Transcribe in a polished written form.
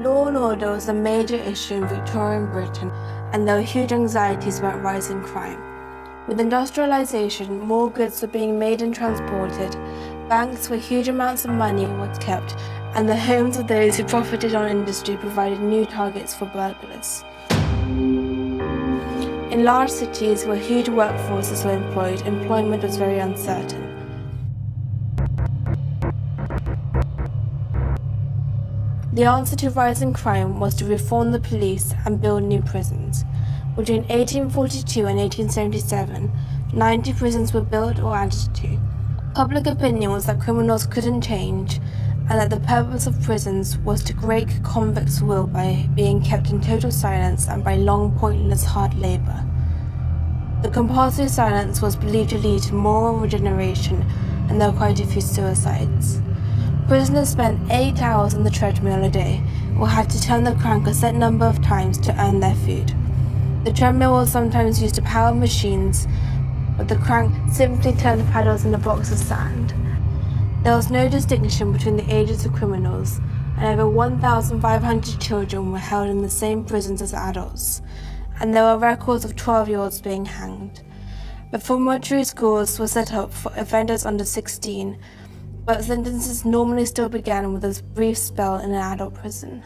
Law and order was a major issue in Victorian Britain, and there were huge anxieties about rising crime. With industrialisation, more goods were being made and transported, banks where huge amounts of money was kept, and the homes of those who profited on industry provided new targets for burglars. In large cities where huge workforces were employed, employment was very uncertain. The answer to rising crime was to reform the police and build new prisons. Between 1842 and 1877, 90 prisons were built or added to. Public opinion was that criminals couldn't change, and that the purpose of prisons was to break convicts' will by being kept in total silence and by long, pointless, hard labor. The compulsory silence was believed to lead to moral regeneration, and there were quite a few suicides. Prisoners spent 8 hours on the treadmill a day, or had to turn the crank a set number of times to earn their food. The treadmill was sometimes used to power machines, but the crank simply turned the paddles in a box of sand. There was no distinction between the ages of criminals, and over 1,500 children were held in the same prisons as adults, and there were records of 12-year-olds being hanged. Reformatory schools were set up for offenders under 16, but sentences normally still began with a brief spell in an adult prison.